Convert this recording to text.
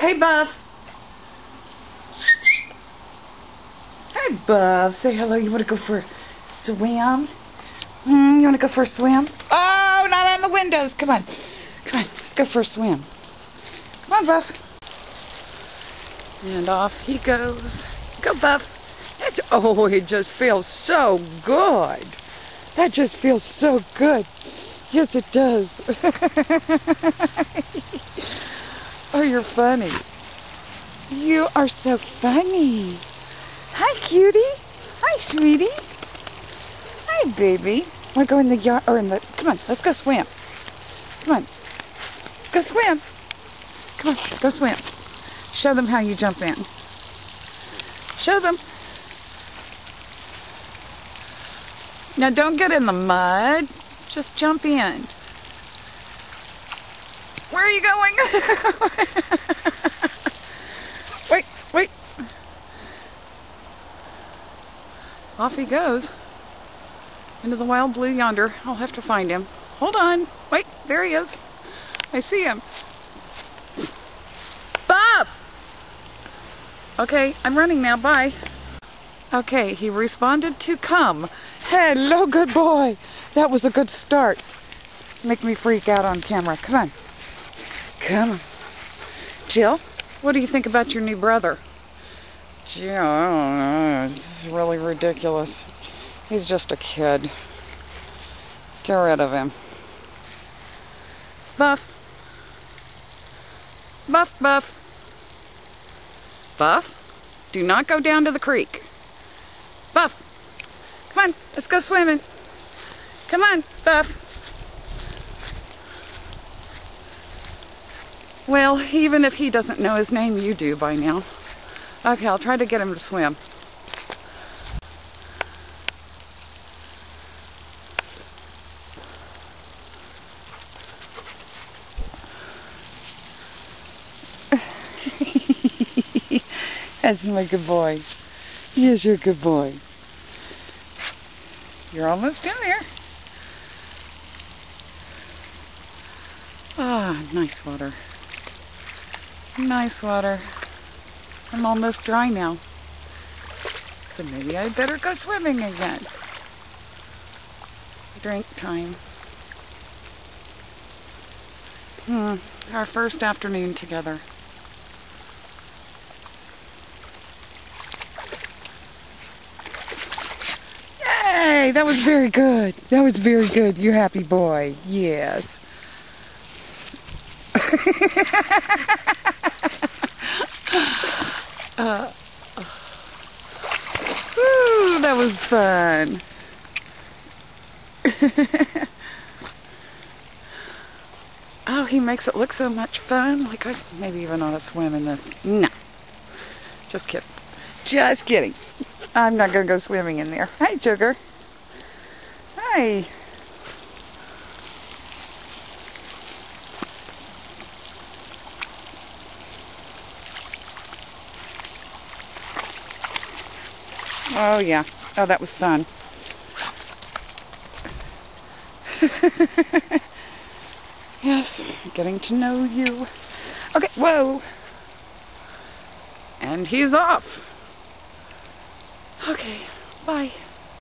Hey, Buff. Hey, Buff. Say hello. You want to go for a swim? You want to go for a swim? Oh, not on the windows. Come on. Come on. Let's go for a swim. Come on, Buff. And off he goes. Go, Buff. Oh, it just feels so good. That just feels so good. Yes, it does. Oh, you're funny. You are so funny. Hi, cutie. Hi, sweetie. Hi, baby. Want to go in the yard or in the? Come on, let's go swim. Come on, let's go swim. Come on, go swim. Show them how you jump in. Show them. Now, don't get in the mud. Just jump in. Where are you going? Wait, wait. Off he goes. Into the wild blue yonder. I'll have to find him. Hold on. Wait, there he is. I see him. Bob! Okay, I'm running now. Bye. Okay, he responded to come. Hello, good boy. That was a good start. Make me freak out on camera. Come on. Come on. Jill, what do you think about your new brother? Jill, I don't know. This is really ridiculous. He's just a kid. Get rid of him. Buff. Buff, Buff. Buff, do not go down to the creek. Buff, come on, let's go swimming. Come on, Buff. Well, even if he doesn't know his name, you do by now. Okay, I'll try to get him to swim. That's my good boy. Yes, you're a good boy. You're almost in there. Ah, nice water. Nice water. I'm almost dry now. So maybe I'd better go swimming again. Drink time. Our first afternoon together. Yay! That was very good. That was very good. You happy boy. Yes. Woo, that was fun. Oh, he makes it look so much fun. Like I maybe even ought to swim in this. No. Just kidding. Just kidding. I'm not going to go swimming in there. Hi, sugar. Hi. Oh, yeah. Oh, that was fun. Yes, getting to know you. Okay, whoa. And he's off. Okay, bye.